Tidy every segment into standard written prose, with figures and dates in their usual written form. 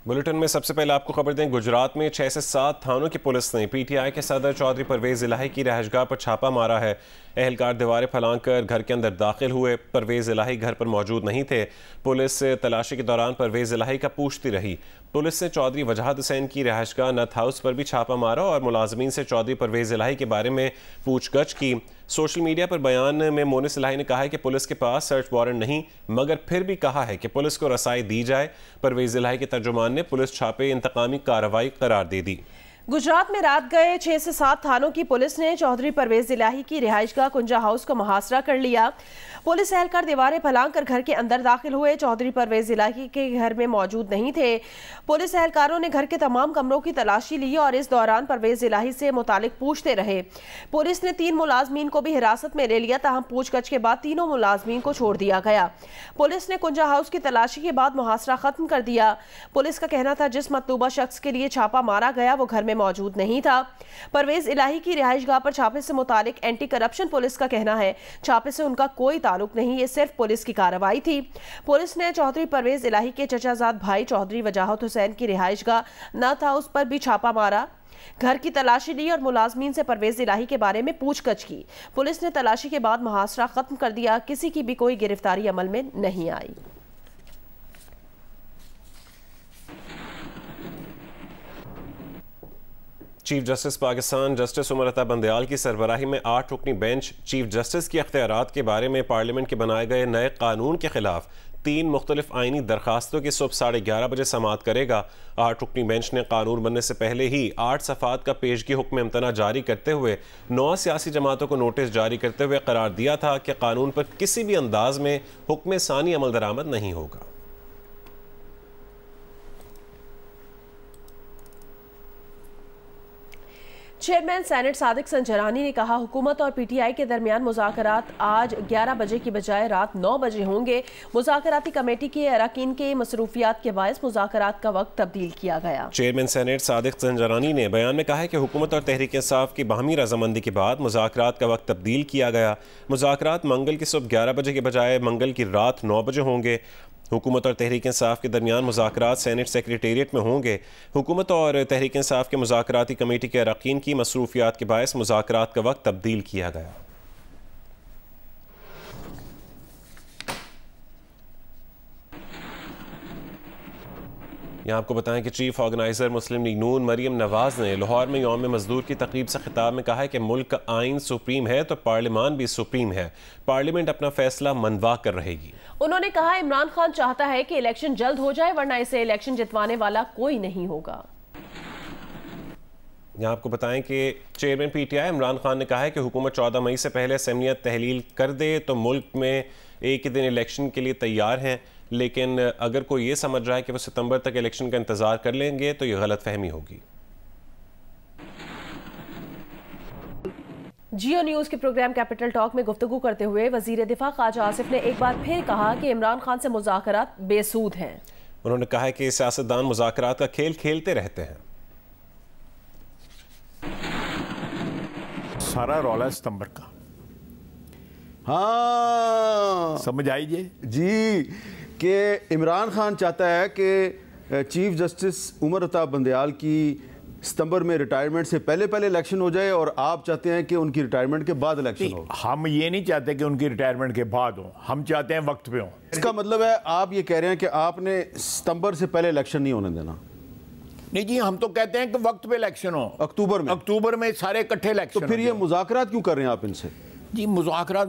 Bulletin में सबसे पहले आपको खबर दें, गुजरात में 6 से 7 थानों की पुलिस ने पीटीआई के सदर चौधरी परवेज इलाही की रहायशगाह पर छापा मारा है। एहलकार दीवारें फैलाकर कर घर के अंदर दाखिल हुए। परवेज इलाही घर पर मौजूद नहीं थे। पुलिस तलाशी के दौरान परवेज इलाही का पूछती रही। पुलिस ने चौधरी वजाहत हुसैन की रहायशगाह नथ हाउस पर भी छापा मारा और मुलाजमीन से चौधरी परवेज इलाही के बारे में पूछगछ की। सोशल मीडिया पर बयान में मोनिस इलाही ने कहा है कि पुलिस के पास सर्च वारंट नहीं, मगर फिर भी कहा है कि पुलिस को रसाई दी जाए। परवेज इलाही के तर्जुमान ने पुलिस छापे इंतकामी कार्रवाई करार दे दी। गुजरात में रात गए 6 से 7 थानों की पुलिस ने चौधरी परवेज इलाही की रिहाइशगाह कुंजा हाउस का मुहासरा कर लिया। पुलिस एहलकार दीवारें फैलाकर घर के अंदर दाखिल हुए। चौधरी परवेज इलाही के घर में मौजूद नहीं थे। पुलिस एहलकारों ने घर के तमाम कमरों की तलाशी ली और इस दौरान परवेज इलाही से मुतालिक पूछते रहे। पुलिस ने 3 मुलाजमीन को भी हिरासत में ले लिया, ताहम पूछगछ के बाद तीनों मुलाजमीन को छोड़ दिया गया। पुलिस ने कुंजा हाउस की तलाशी के बाद मुहासरा खत्म कर दिया। पुलिस का कहना था जिस मतलूबा शख्स के लिए छापा मारा गया वो घर में मौजूद नहीं था। परवेज इलाही की रिहाइशगाह पर छापे से मुतालिक एंटी करप्शन पुलिस का कहना है छापे से उनका कोई ताल्लुक नहीं, ये सिर्फ पुलिस की कार्रवाई थी। पुलिस ने चौधरी परवेज इलाही के चचाजाद भाई चौधरी वजाहत हुसैन की रिहाइशगाह नथ हाउस पर भी छापा मारा, घर की तलाशी ली और मुलाजमीन से परवेज इलाही के बारे में पूछगछ की। पुलिस ने तलाशी के बाद मुहासरा खत्म कर दिया। किसी की भी कोई गिरफ्तारी अमल में नहीं आई। Chief justice Pakistan justice Umar Ata Bandial की सरबराही में 8 रुकनी बेंच चीफ जस्टिस के अख्तियारात के बारे में पार्लियामेंट के बनाए गए नए कानून के खिलाफ 3 मुख्तलिफ आइनी दरखास्तों की सुबह 11:30 बजे समाअत करेगा। 8 रुकनी बेंच ने कानून बनने से पहले ही 8 सफ़ात का पेशगी हुक्म इम्तना जारी करते हुए 9 सियासी जमातों को नोटिस जारी करते हुए करार दिया था कि कानून पर किसी भी अंदाज में हुक्म सानी अमल दरामद नहीं होगा। चेयरमैन सेनेट सादिक संजरानी ने कहा हुकूमत और पीटीआई के दरमियान मुज़ाकरात आज 11 बजे की बजाय रात 9 बजे होंगे। मुज़ाकराती कमेटी के अरकान के मसरूफियात के बायस मुज़ाकरात का वक्त तब्दील किया गया। चेयरमैन सेनेट सादिक संजरानी ने बयान में कहा है कि हुकूमत और तहरीक इंसाफ की बाहमी रजामंदी के बाद मुज़ाकरात का वक्त तब्दील किया गया। मुज़ाकरात मंगल की सुबह 11 बजे के बजाय मंगल की रात 9 बजे होंगे। हुकूमत और तहरीक इंसाफ के दरमियान मुज़ाकरात सेनेट सेक्रेटेरिएट में होंगे। हुकूमत और तहरीक इंसाफ के मुज़ाकराती कमेटी के अरकान की मसरूफियात के बायस मुज़ाकरात का वक्त तब्दील किया गया। यहाँ आपको बताएं कि चीफ ऑर्गेनाइजर मुस्लिम लीग नून मरियम नवाज ने लाहौर में यौम मजदूर की तकरीब से खिताब में कहा है कि मुल्क का आइन सुप्रीम है तो पार्लियामान भी सुप्रीम है। पार्लियामेंट अपना फैसला मनवा कर रहेगी। उन्होंने कहा इमरान खान चाहता है कि इलेक्शन जल्द हो जाए, वरना इसे इलेक्शन जितवाने वाला कोई नहीं होगा। यहाँ आपको बताएं कि चेयरमैन पीटीआई इमरान खान ने कहा है कि हुकूमत 14 मई से पहले असेंबलियाँ तहलील कर दे तो मुल्क में एक ही दिन इलेक्शन के लिए तैयार हैं, लेकिन अगर कोई ये समझ रहा है कि वो सितंबर तक इलेक्शन का इंतजार कर लेंगे तो ये गलत फहमी होगी। जियो न्यूज के प्रोग्राम कैपिटल टॉक में गुफ्तगू करते हुए वजीर दिफा ख्वाजा आसिफ ने एक बार फिर कहा कि इमरान खान से मुज़ाकरात बेसूद हैं। उन्होंने कहा है कि सियासतदान मुज़ाकरात का खेल खेलते रहते हैं। सारा रौला सितंबर का। हाँ समझ आइए जी कि इमरान खान चाहता है कि चीफ जस्टिस उमर अता बंदयाल की सितंबर में रिटायरमेंट से पहले पहले इलेक्शन हो जाए और आप चाहते हैं कि उनकी रिटायरमेंट के बाद इलेक्शन हो। हम ये नहीं चाहते कि उनकी रिटायरमेंट के बाद हो, हम चाहते हैं वक्त पे हो। इसका मतलब है आप ये कह रहे हैं कि आपने सितंबर से पहले इलेक्शन नहीं होने देना? नहीं जी, हम तो कहते हैं कि वक्त पे इलेक्शन हो। अक्टूबर में सारे इकट्ठे इलेक्शन। तो फिर ये मुज़ाकरात क्यों कर रहे हैं आप इनसे? जी मुज़ाकरात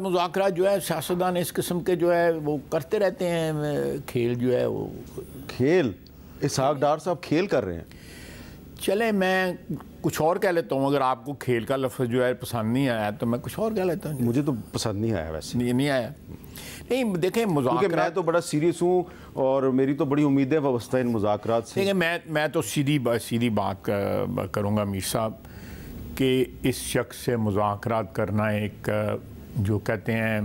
जो है सियासतदान इस किस्म के जो है वो करते रहते हैं। खेल जो है वो खेल, इसहाक डार साहब खेल कर रहे हैं। चले मैं कुछ और कह लेता हूँ। अगर आपको खेल का लफ्ज़ जो है पसंद नहीं आया तो मैं कुछ और कह लेता हूँ। मुझे तो पसंद नहीं आया वैसे। नहीं आया। नहीं देखें मुज़ाकरात, मैं तो बड़ा सीरियस हूँ और मेरी तो बड़ी उम्मीदें वाबस्ता इन मुज़ाकरात से। देखिए मैं तो सीधी बात करूँगा मीर साहब कि इस शख्स से मुज़ाकरात करना एक जो कहते हैं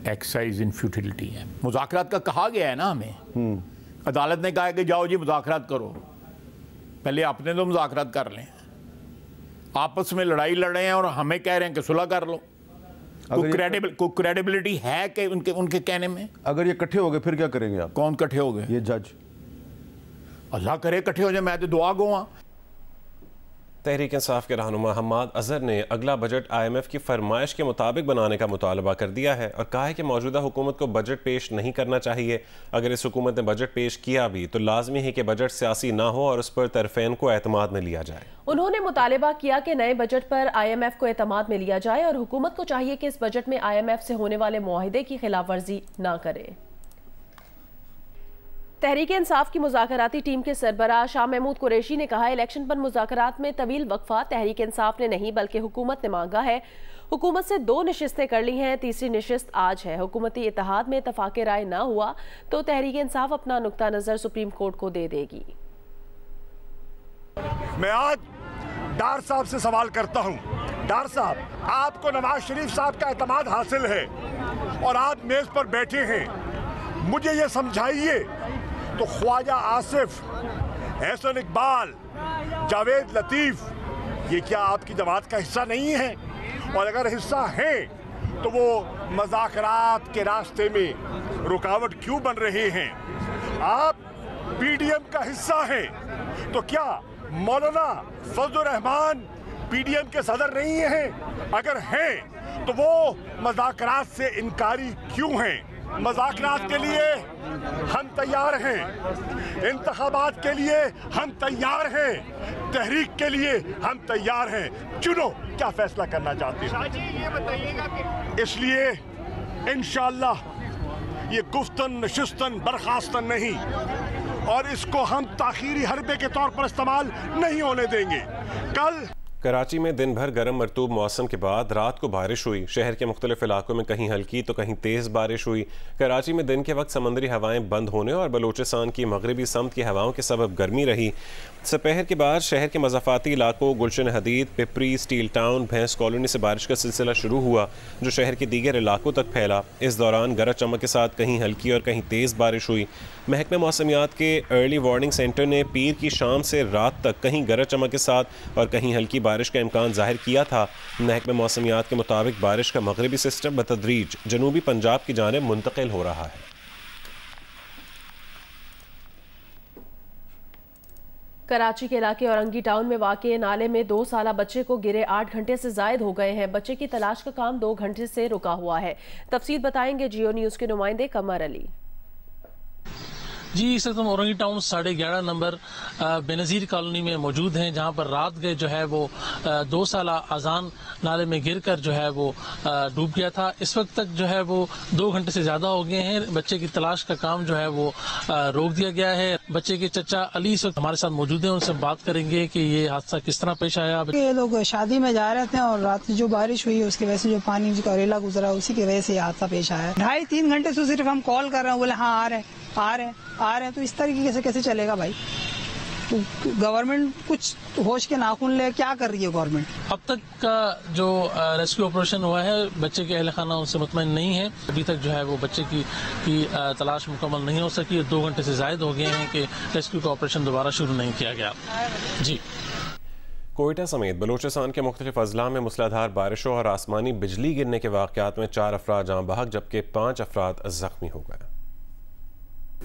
एक्सरसाइज इन फ्यूटिलिटी है। मुज़ाकरात का कहा गया है ना हमें, अदालत ने कहा है कि जाओ जी मुज़ाकरात करो, पहले आपने तो मुज़ाकरात कर लें। आपस में लड़ाई लड़ रहे हैं और हमें कह रहे हैं कि सुलह कर लो। कोई क्रेडिबिलिटी है कि उनके कहने में? अगर ये इकट्ठे हो गए फिर क्या करेंगे आप? कौन इकट्ठे हो गए? ये जज। अल्लाह करे इकट्ठे हो जाए, मैं तो दुआ गो। तहरीक इंसाफ के रहनुमा हम्माद अजहर ने अगला बजट IMF की फरमाइश के मुताबिक बनाने का मुतालबा कर दिया है और कहा है कि मौजूदा हुकूमत को बजट पेश नहीं करना चाहिए। अगर इस हुकूमत ने बजट पेश किया भी तो लाजमी है कि बजट सियासी ना हो और उस पर तरफेन को एतमाद में लिया जाए। उन्होंने मुतालबा किया कि नए बजट पर IMF को एतमाद में लिया जाए और हुकूमत को चाहिए कि इस बजट में IMF से होने वाले मुआहदे की खिलाफ वर्जी ना करे। तहरीक इंसाफ की मुज़ाकराती टीम के सरबराह शाह महमूद कुरैशी ने कहा, इलेक्शन पर मुज़ाकरात में तवील वक्फा तहरीक इंसाफ ने नहीं बल्कि हुकूमत ने मांगा है। हुकूमत से 2 नशिस्तें कर ली हैं, तीसरी नशिस्त आज है। हुकूमती इत्तेहाद में इत्तफाक राय ना हुआ तो तहरीक इंसाफ अपना नुक्ता नज़र सुप्रीम कोर्ट को दे देगी। मैं आज डार साहब से सवाल करता हूँ, डार साहब, आपको नवाज शरीफ साहब का एतमाद हासिल है और आप मेज पर बैठे हैं, मुझे ये समझाइए तो ख्वाजा आसिफ, एहसन इकबाल, जावेद लतीफ़, ये क्या आपकी जमात का हिस्सा नहीं है? और अगर हिस्सा है तो वो मज़ाकरात के रास्ते में रुकावट क्यों बन रहे हैं? आप PDM का हिस्सा हैं तो क्या मौलाना फजलुर रहमान PDM के सदर नहीं हैं? अगर हैं तो वो मज़ाकरात से इनकारी क्यों हैं? मज़ाकरात के लिए हम तैयार हैं, इंतखाबात के लिए हम तैयार हैं, तहरीक के लिए हम तैयार हैं। चुनो क्या फैसला करना चाहते हैं। इसलिए इंशाअल्लाह ये गुफ्तन नशिस्तन बर्खास्तन नहीं, और इसको हम ताखीरी हरबे के तौर पर इस्तेमाल नहीं होने देंगे। कल कराची में दिन भर गर्म मरतूब मौसम के बाद रात को बारिश हुई। शहर के मुख्तलिफ इलाकों में कहीं हल्की तो कहीं तेज़ बारिश हुई। कराची में दिन के वक्त समंदरी हवाएं बंद होने और बलूचिस्तान की मगरबी समत की हवाओं के सबब गर्मी रही। दोपहर के बाद शहर के मज़ाफ़ाती इलाकों गुलशन हदीद, पिपरी, स्टील टाउन, भैंस कॉलोनी से बारिश का सिलसिला शुरू हुआ जो शहर के दीगर इलाकों तक फैला। इस दौरान गरज चमक के साथ कहीं हल्की और कहीं तेज़ बारिश हुई। महकमा मौसमियात के अर्ली वार्निंग सेंटर ने पीर की शाम से रात तक कहीं गरज चमक के साथ और कहीं हल्की बारिश का इम्कान जाहिर किया था। महकमा मौसमियात के मुताबिक बारिश का मगरबी सिस्टम बतदरीज जनूबी पंजाब की जानिब मुंतकिल हो रहा है। कराची के इलाके औरंगी टाउन में वाक़े नाले में 2 साला बच्चे को गिरे 8 घंटे से जायद हो गए हैं। बच्चे की तलाश का काम 2 घंटे से रुका हुआ है। तफसील बताएंगे जियो न्यूज़ के नुमाइंदे कमर अली। जी, इस वक्त हम Orangi town 11.5 number Benazir colony में मौजूद हैं, जहां पर रात गए जो है वो 2 साला अजान नाले में गिरकर जो है वो डूब गया था। इस वक्त तक जो है वो 2 घंटे से ज्यादा हो गए हैं। बच्चे की तलाश का काम जो है वो रोक दिया गया है। बच्चे के चचा अली इस वक्त हमारे साथ मौजूद हैं, उनसे बात करेंगे कि ये हादसा किस तरह पेश आया। ये लोग शादी में जा रहे थे और रात में जो बारिश हुई उसकी वजह से जो पानी का रेला गुजरा उसी की वजह से हादसा पेश आया। 2.5-3 घंटे से सिर्फ हम कॉल कर रहे हैं, बोले हाँ आ रहे हैं तो इस तरीके से कैसे चलेगा भाई? तो गवर्नमेंट कुछ होश के नाखून ले क्या कर रही है गवर्नमेंट? अब तक का जो रेस्क्यू ऑपरेशन हुआ है, बच्चे के अहल खाना उनसे मुतमईन नहीं है। अभी तक जो है वो बच्चे की तलाश मुकम्मल नहीं हो सकी। 2 घंटे से जायद हो गए हैं कि रेस्क्यू का ऑपरेशन दोबारा शुरू नहीं किया गया। जी, कोयटा समेत बलूचिस्तान के मुख्तलिफ अजला में मूसलाधार बारिशों और आसमानी बिजली गिरने के वाक़यात में 4 अफराद जाँ बहक जबकि 5 अफराद जख्मी हो गए।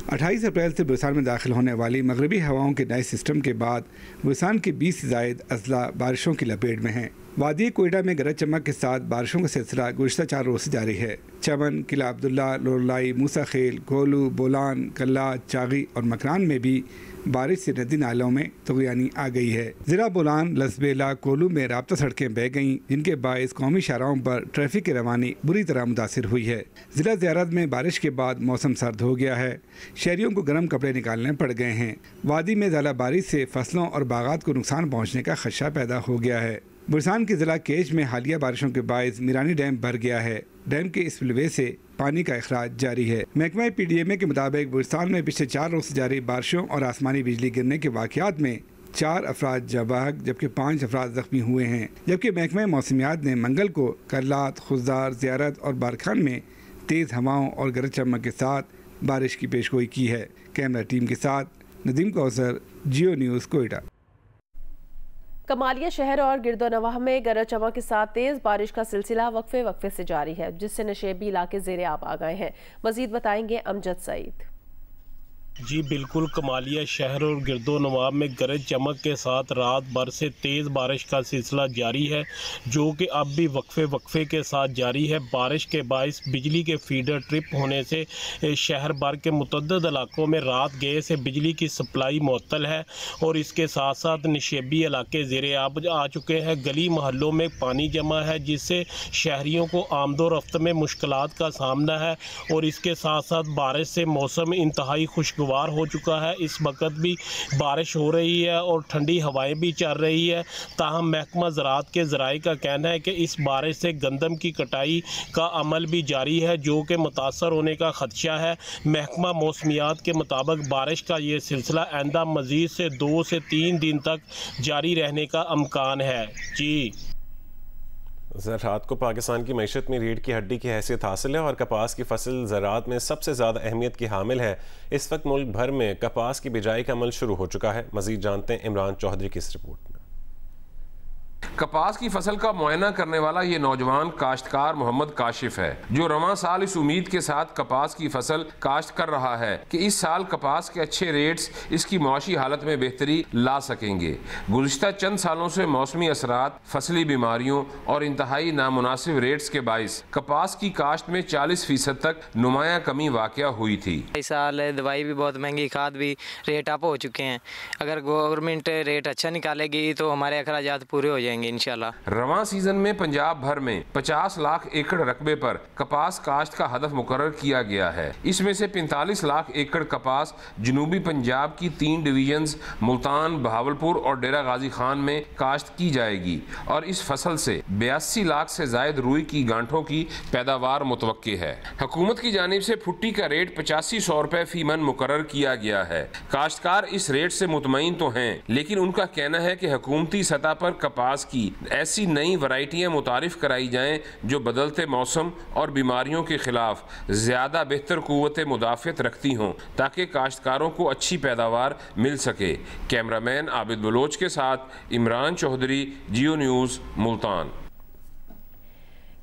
28 अप्रैल से बलूचिस्तान में दाखिल होने वाली मगरबी हवाओं के नए सिस्टम के बाद बलूचिस्तान के 20 से ज़ायद अजला बारिशों की लपेट में हैं। वादी कोयटा में गरज चमक के साथ बारिशों का सिलसिला गुज़श्ता 4 रोज़ से जारी है। चमन, किला अब्दुल्ला, लोरलाई, मूसा खेल, गोलू, बोलान, कल्ला, चागी और मकरान में भी बारिश से नदी नालों में तुग़यानी आ गई है। ज़िला बोलान, लसबेला, कोलू में राब्ता सड़कें बह गईं, जिनके बायस कौमी शाहराहों पर ट्रैफिक की रवानी बुरी तरह मुतासिर हुई है। ज़िला ज़ियारत में बारिश के बाद मौसम सर्द हो गया है। शहरियों को गर्म कपड़े निकालने पड़ गए हैं। वादी में ज़्यादा बारिश से फसलों और बागात को नुकसान पहुँचने का खदशा पैदा हो गया है। बलूचिस्तान के ज़िला केच में हालिया बारिशों के बायस मीरानी डैम भर गया है। डैम के इस स्पिलवे से पानी का अखराज जारी है। महकमा PDMA के मुताबिक बलूचिस्तान में पिछले 4 रोज़ से जारी बारिशों और आसमानी बिजली गिरने के वाक़यात में 4 अफराद जाबाक जबकि 5 अफराद जख्मी हुए हैं। जबकि महकमा मौसमियात ने मंगल को करलात, खुजदार, ज़ियारत और बारखान में तेज़ हवाओं और गरज चमक के साथ बारिश की पेशगोई की है। कैमरा टीम के साथ नदीम कौसर, जियो न्यूज़, कोयटा। कमालिया शहर और गिरदोनवाह में गरज चमक के साथ तेज बारिश का सिलसिला वक्फे से जारी है, जिससे नशेबी इलाके ज़ेरे आब आ गए हैं। मजीद बताएंगे अमजद सईद। जी बिल्कुल, कमालिया शहर और गिरदो नवाब में गरज चमक के साथ रात भर से तेज़ बारिश का सिलसिला जारी है, जो कि अब भी वक्फे के साथ जारी है। बारिश के बायस बिजली के फीडर ट्रिप होने से शहर भर के मुतअद्दिद इलाकों में रात गए से बिजली की सप्लाई मुअत्तल है और इसके साथ साथ निशेबी इलाके ज़ेरे आब आ चुके हैं। गली मोहल्लों में पानी जमा है, जिससे शहरियों को आमदोरफ्त में मुश्किलात का सामना है और इसके साथ साथ बारिश से मौसम इंतहाई खुशगवार हो चुका है। इस वक्त भी बारिश हो रही है और ठंडी हवाएं भी चल रही है। ताहम महकमा ज़राअत के ज़राए का कहना है कि इस बारिश से गंदम की कटाई का अमल भी जारी है, जो कि मुतासर होने का खदशा है। महकमा मौसमियात के मुताबिक बारिश का ये सिलसिला आइंदा मज़ीद से 2 से 3 दिन तक जारी रहने का अमकान है। जी ज़राअत को पाकिस्तान की मईशत में रीढ़ की हड्डी की हैसियत हासिल है और कपास की फसल ज़राअत में सबसे ज़्यादा अहमियत की हामिल है। इस वक्त मुल्क भर में कपास की बिजाई का अमल शुरू हो चुका है। मज़ीद जानते हैं इमरान चौधरी की इस रिपोर्ट में। कपास की फसल का मुआयना करने वाला ये नौजवान काश्तकार मोहम्मद काशिफ है, जो रवां साल इस उम्मीद के साथ कपास की फसल काश्त कर रहा है कि इस साल कपास के अच्छे रेट्स इसकी मुआशी हालत में बेहतरी ला सकेंगे। गुज़िश्ता चंद सालों से मौसमी असरात, फसली बीमारियों और इंतहाई नामुनासिब रेट्स के बाइस कपास की काश्त में 40% तक नुमाया कमी वाक़या हुई थी। इस साल दवाई भी बहुत महंगी, खाद भी रेट अप हो चुके हैं। अगर गवर्नमेंट रेट अच्छा निकालेगी तो हमारे अखराजात पूरे हो जाएंगे इंशाल्लाह। रवां सीजन में पंजाब भर में 50 लाख एकड़ रकबे पर कपास काश्त का हदफ मुकर्रर किया गया है। इसमें से 45 लाख एकड़ कपास जनूबी पंजाब की 3 डिवीजन्स मुल्तान, बहावलपुर और डेरा गाजी खान में काश्त की जाएगी और इस फसल से 82 लाख से जायद रुई की गांठों की पैदावार मुतवक्की है। हुकूमत की जानिब से फुट्टी का रेट 8500 रुपए फी मन मुकर्रर किया गया है। काश्तकार इस रेट से मुतमईन तो हैं, लेकिन उनका कहना है कि हुकूमती सतह पर कपास की ऐसी नई वैरायटियां मुतारिफ कराई जाएं जो बदलते मौसम और बीमारियों के खिलाफ ज़्यादा बेहतर कुव्वत मुदाफ़ियत रखती हों, ताकि काश्तकारों को अच्छी पैदावार मिल सके। कैमरामैन आबिद बलोच के साथ इमरान चौधरी, जियो न्यूज़, मुल्तान।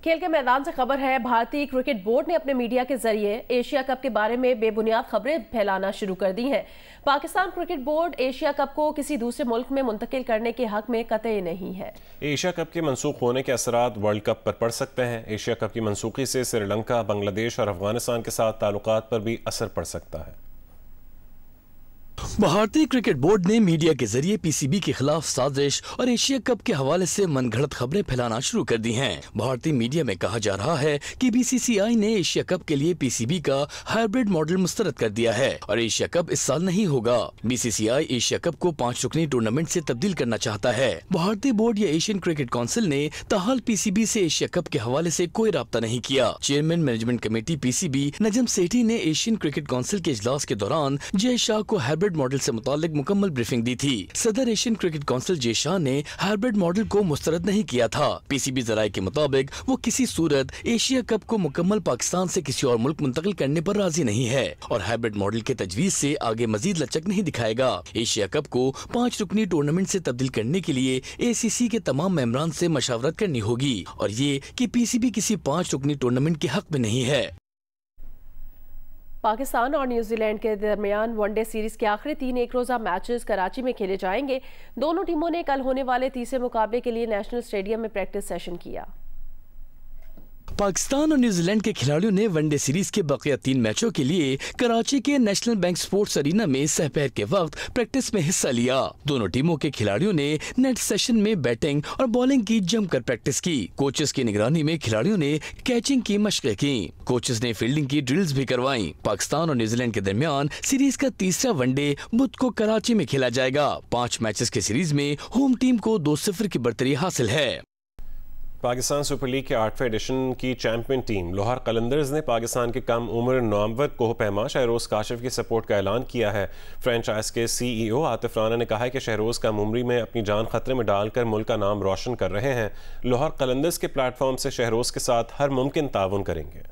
खेल के मैदान से खबर है, भारतीय क्रिकेट बोर्ड ने अपने मीडिया के जरिए एशिया कप के बारे में बेबुनियाद खबरें फैलाना शुरू कर दी हैं। Pakistan cricket board Asia cup को किसी दूसरे मुल्क में मुंतकिल करने के हक में कतई नहीं है। एशिया कप के मनसूख होने के असरात वर्ल्ड कप पर पड़ सकते हैं। एशिया कप की मनसूखी से श्रीलंका, बांग्लादेश और अफगानिस्तान के साथ ताल्लुकात पर भी असर पड़ सकता है। भारतीय क्रिकेट बोर्ड ने मीडिया के जरिए पीसीबी के खिलाफ साजिश और एशिया कप के हवाले से मनगढ़ंत खबरें फैलाना शुरू कर दी हैं। भारतीय मीडिया में कहा जा रहा है कि बीसीसीआई ने एशिया कप के लिए पीसीबी का हाइब्रिड मॉडल मुस्तरद कर दिया है और एशिया कप इस साल नहीं होगा। बीसीसीआई एशिया कप को 5 रुकनी टूर्नामेंट से तब्दील करना चाहता है। भारतीय बोर्ड या एशियन क्रिकेट काउंसिल ने ताहाल पीसीबी से एशिया कप के हवाले से कोई राब्ता नहीं किया। Chairman management committee PCB Najam Sethi ने एशियन क्रिकेट काउंसिल के इजलास के दौरान जय शाह को हाइब्रिड मॉडल से मुतालिक मुकम्मल ब्रीफिंग दी थी। सदर Asian cricket council Jay Shah ने हाइब्रिड मॉडल को मुस्तरद नहीं किया था। पीसीबी जराये के मुताबिक वो किसी सूरत एशिया कप को मुकम्मल पाकिस्तान से किसी और मुल्क मुंतकिल करने पर राजी नहीं है और हाइब्रिड मॉडल के तजवीज से आगे मजीद लचक नहीं दिखाएगा। एशिया कप को 5 रुकनी टूर्नामेंट से तब्दील करने के लिए एसीसी के तमाम मेंबरान से मशावरत करनी होगी और ये कि पीसीबी किसी 5 रुकनी टूर्नामेंट के हक में नहीं है। पाकिस्तान और न्यूजीलैंड के दरमियान वनडे सीरीज के आखिरी 3 एक रोज़ा मैचेस कराची में खेले जाएंगे। दोनों टीमों ने कल होने वाले तीसरे मुकाबले के लिए नेशनल स्टेडियम में प्रैक्टिस सेशन किया। पाकिस्तान और न्यूजीलैंड के खिलाड़ियों ने वनडे सीरीज के बकिया 3 मैचों के लिए कराची के नेशनल बैंक स्पोर्ट्स अरीना में सहपहर के वक्त प्रैक्टिस में हिस्सा लिया। दोनों टीमों के खिलाड़ियों ने नेट सेशन में बैटिंग और बॉलिंग की जमकर प्रैक्टिस की। कोचेस की निगरानी में खिलाड़ियों ने कैचिंग की मशक़ें की। कोचेस ने फील्डिंग की ड्रिल्स भी करवाई। पाकिस्तान और न्यूजीलैंड के दरमियान सीरीज का तीसरा वनडे बुध को कराची में खेला जाएगा। 5 मैचेस के सीरीज में होम टीम को 2-0 की बढ़तरी हासिल है। पाकिस्तान सुपर लीग के 8वें एडिशन की चैंपियन टीम लोहार कलंदर्स ने पाकिस्तान के कम उम्र नामवर कोहपैमा शहरोज काशिफ की सपोर्ट का ऐलान किया है। फ्रेंचाइज के सीईओ आतिफ राना ने कहा है कि शहरोज कम उम्री में अपनी जान खतरे में डालकर मुल्क का नाम रोशन कर रहे हैं। लोहार कलंदर्स के प्लेटफॉर्म से शहरोज के साथ हर मुमकिन ताउन करेंगे।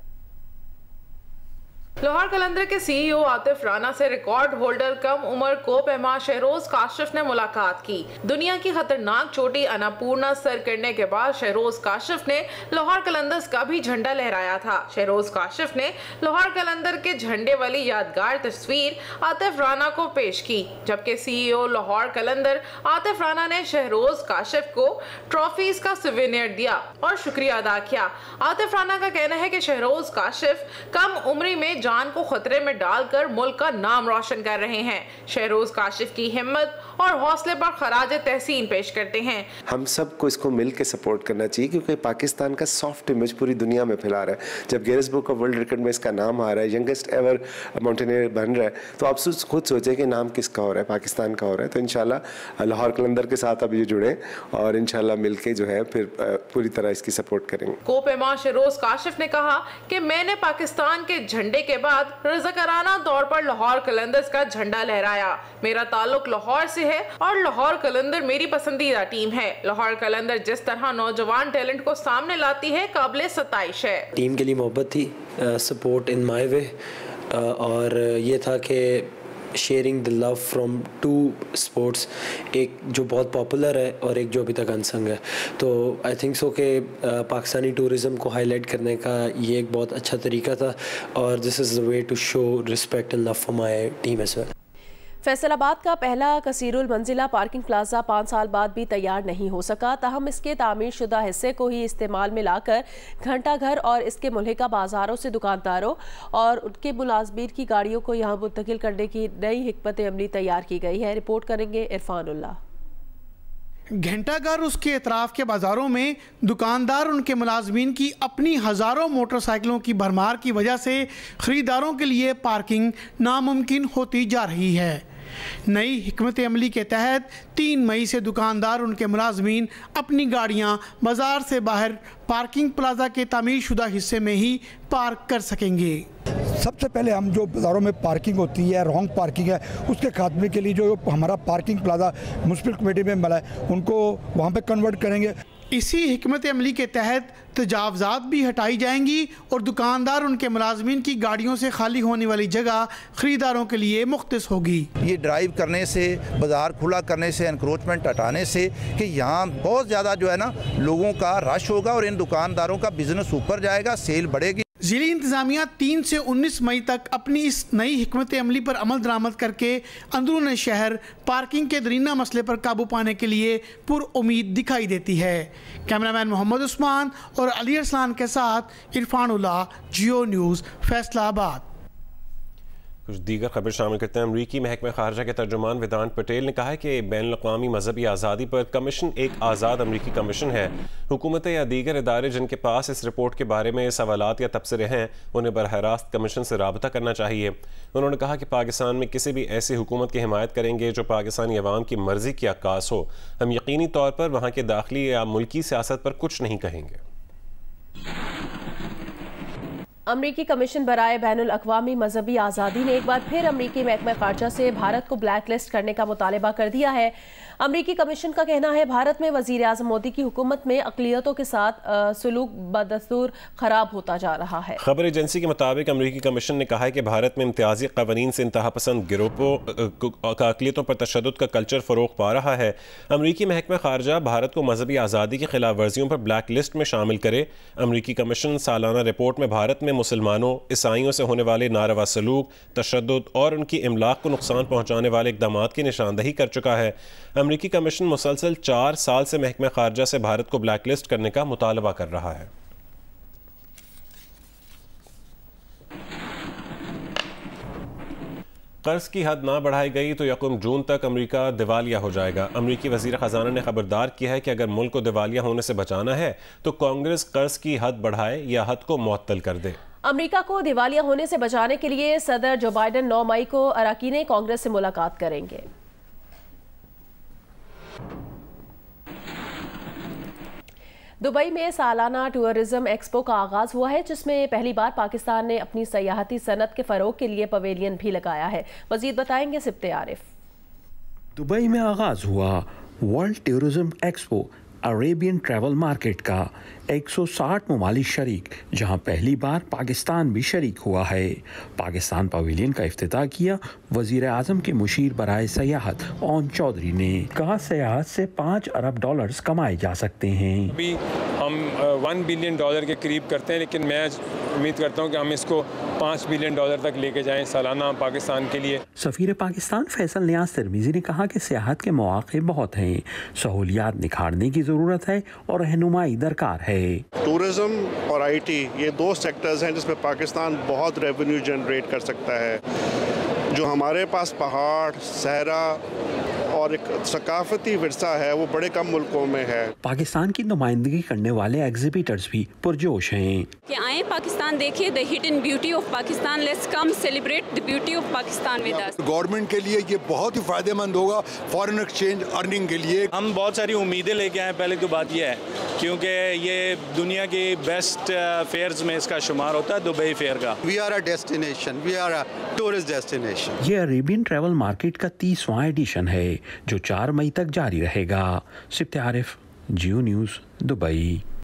लाहौर कलंदर के सीईओ आतिफ राना से रिकॉर्ड होल्डर कम उम्र कोपैमा शहरोज काशिफ ने मुलाकात की। दुनिया की खतरनाक चोटी अन्नपूर्णा सर करने के बाद शहरोज काशिफ ने लाहौर कलंदर का भी झंडा लहराया था। शहरोज काशिफ ने लाहौर कलंदर के झंडे वाली यादगार तस्वीर आतिफ राना को पेश की, जबकि सीईओ लाहौर कलंदर आतिफ राना ने शहरोज काशिफ को ट्रॉफीज का सुवेनियर दिया और शुक्रिया अदा किया। आतिफ राना का कहना है कि शहरोज काशिफ कम उम्र में जान को खतरे में डालकर मुल्क का नाम रोशन कर रहे हैं। शहरोज काशिफ की हिम्मत और हौसले पर खराज तहसीन पेश करते हैं। हम सबको इसको मिल के सपोर्ट करना चाहिए, क्योंकि पाकिस्तान का सॉफ्ट इमेज पूरी दुनिया में फैला रहा है। जब Guinness book of world record में इसका नाम आ रहा है, यंगेस्ट एवर माउंटेनियर बन रहा है, तो आप खुद सोचें कि नाम किसका हो रहा है, पाकिस्तान का हो रहा है। तो इंशाल्लाह लाहौर कलंदर के साथ अब ये जुड़े और इंशाल्लाह मिल के जो है फिर पूरी तरह इसकी सपोर्ट करेंगे। कोपैमा शहरोज काशिफ ने कहा कि मैंने पाकिस्तान के झंडे के बाद रज़ाकाराना तौर पर लाहौर कलंदर्स का झंडा लहराया। मेरा ताल्लुक लाहौर से है और लाहौर कलंदर मेरी पसंदीदा टीम है। लाहौर कलंदर जिस तरह नौजवान टैलेंट को सामने लाती है, काबिले सताइश है। टीम के लिए मोहब्बत थी, सपोर्ट इन माय वे, और ये था कि sharing the love from to sports, एक जो बहुत पॉपुलर है और एक जो अभी तक अनसंग है। तो आई थिंक सो कि पाकिस्तानी टूरिज़म को हाईलाइट करने का ये एक बहुत अच्छा तरीका था, और this is the way to show respect and love for my team as well. Faisalabad का पहला कसीरुल मंजिला पार्किंग प्लाजा 5 साल बाद भी तैयार नहीं हो सका। ताहम इसके तामीर शुदा हिस्से को ही इस्तेमाल में लाकर घंटा घर और इसके मुल्हिका बाजारों से दुकानदारों और उनके मुलाजमीन की गाड़ियों को यहाँ मुंतकिल करने की नई हिकमत अमली तैयार की गई है। रिपोर्ट करेंगे इरफानुल्लाह। घंटाघर उसके अतराफ के बाज़ारों में दुकानदार उनके मुलाजमीन की अपनी हज़ारों मोटरसाइकिलों की भरमार की वजह से ख़रीदारों के लिए पार्किंग नामुमकिन होती जा रही है। नई हिकमत अमली के तहत 3 मई से दुकानदार उनके मुलाजमीन अपनी गाड़ियां बाज़ार से बाहर पार्किंग प्लाजा के तामीर शुदा हिस्से में ही पार्क कर सकेंगे। सबसे पहले हम जो बाज़ारों में पार्किंग होती है, रॉन्ग पार्किंग है, उसके खात्मे के लिए जो हमारा पार्किंग प्लाजा म्युनिसिपल कमेटी में मिला है उनको वहाँ पे कन्वर्ट करेंगे। इसी हिकमत अमली के तहत तजावज़ात भी हटाई जाएंगी और दुकानदार उनके मुलाजमीन की गाड़ियों से खाली होने वाली जगह ख़रीदारों के लिए मुख्तस होगी। ये ड्राइव करने से, बाज़ार खुला करने से, एनक्रोचमेंट हटाने से कि यहाँ बहुत ज़्यादा जो है ना लोगों का रश होगा और इन दुकानदारों का बिजनेस ऊपर जाएगा, सेल बढ़ेगी। ज़िली इंतज़ामिया 3 से 19 मई तक अपनी इस नई हिकमत अमली पर अमल दरामद करके अंदरून शहर पार्किंग के दरीना मसले पर काबू पाने के लिए पुरउम्मीद दिखाई देती है। कैमरामैन मोहम्मद उस्मान और अली अरसलान के साथ इरफानुल्लाह, जियो न्यूज़, फैसलाबाद। कुछ दीगर खबर शामिल करते हैं। अमरीकी महकमे खारजा के तर्जुमान वेदांत पटेल ने कहा है कि बैनुल-अक़वामी मजहबी आज़ादी पर कमीशन एक आज़ाद अमरीकी कमीशन है। हुकूमतें या दीगर इदारे जिनके पास इस रिपोर्ट के बारे में सवालात या तबसरे हैं उन्हें बरहरास्त कमीशन से राबता करना चाहिए। उन्होंने कहा कि पाकिस्तान में किसी भी ऐसी हुकूमत की हिमायत करेंगे जो पाकिस्तानी अवाम की मर्जी की अक्कास हो। हम यकीनी तौर पर वहाँ के दाखिली या मुल्की सियासत पर कुछ नहीं कहेंगे। अमरीकी कमीशन बराए बैनुल अक़वामी मजहबी आज़ादी ने एक बार फिर अमरीकी महकमा खारजा से भारत को ब्लैक लिस्ट करने का मुतालबा कर दिया है। अमरीकी कमीशन का कहना है भारत में वज़ीर आज़म मोदी की हुकूमत में अक़लियतों के साथ सलूक बदस्तूर ख़राब होता जा रहा है। खबर एजेंसी के मुताबिक अमरीकी कमीशन ने कहा है कि भारत में इम्तियाजी क़वानीन से इंतहा पसंद गिरोहों का अक़लियतों पर तशद्दुद का कल्चर फ़रोग़ पा रहा है। अमरीकी महकमा खारजा भारत को मजहबी आज़ादी की खिलाफ वर्जियों पर ब्लैक लिस्ट में शामिल करे। अमरीकी कमीशन सालाना रिपोर्ट में भारत में मुसलमानों, ईसाइयों से होने वाले नारवा सलूक, तशद्दुद और उनकी इमलाक को नुकसान पहुँचाने वाले इक़दामात की निशानदही कर चुका है। अमरीकी कमीशन मुसलसल 4 साल से महकमा खारजा से भारत को ब्लैक लिस्ट करने का मुतालबा कर रहा है। कर्ज की हद ना बढ़ाई गई तो 1 जून तक अमेरिका दिवालिया हो जाएगा। अमरीकी वज़ीर ख़जाना ने खबरदार किया है कि अगर मुल्क को दिवालिया होने से बचाना है तो कांग्रेस कर्ज की हद बढ़ाए या हद को मुअत्तल कर दे। अमेरिका को दिवालिया होने से बचाने के लिए सदर जो बाइडन 9 मई को अराकीन कांग्रेस से मुलाकात करेंगे। दुबई में सालाना टूरिज्म एक्सपो का आगाज हुआ है, जिसमें पहली बार पाकिस्तान ने अपनी सयाहती सनत के फरोग के लिए पवेलियन भी लगाया है। मजीद बताएंगे सिब्ते आरिफ। दुबई में आगाज हुआ world tourism expo Arabian travel market का 160 ममालिक शरीक, जहां पहली बार पाकिस्तान भी शरीक हुआ है। पाकिस्तान पवेलियन का इफ्तिताह किया वजीर आजम के मुशीर बराए सयाहत ओन चौधरी ने। कहा सयाहत से $5 अरब कमाए जा सकते हैं। अभी हम $1 बिलियन के करीब करते हैं, लेकिन मैं उम्मीद करता हूं कि हम इसको $5 बिलियन तक लेके जाएं सालाना पाकिस्तान के लिए। सफीर पाकिस्तान फैसल नियाज तिरमिजी ने कहा कि सियाहत के मौके बहुत हैं, सहूलियात निखारने की ज़रूरत है और रहनुमाई दरकार है। टूरिज्म और IT ये 2 सेक्टर्स हैं जिसमें पाकिस्तान बहुत रेवेन्यू जनरेट कर सकता है। जो हमारे पास पहाड़, सहरा और एक सकाफती विरसा है वो बड़े कम मुल्कों में है। पाकिस्तान की नुमाइंदगी करने वाले एग्जिबिटर्स भी पुरजोश हैं कि आए पाकिस्तान देखिए, the hidden beauty of Pakistan, let's come celebrate the beauty of Pakistan with us. Government के लिए ये बहुत ही फायदेमंद होगा फॉरेन एक्सचेंज अर्निंग के लिए। हम बहुत सारी उम्मीदें लेके आए। पहले तो बात यह है क्योंकि ये दुनिया की बेस्ट फेयर्स में इसका शुमार होता है, दुबई फेयर का। We are a destination, we are a tourist destination. ये अरेबियन ट्रैवल मार्केट का 30वां एडिशन है जो 4 मई तक जारी रहेगा। सिप्ते आरिफ, जियो न्यूज़, दुबई।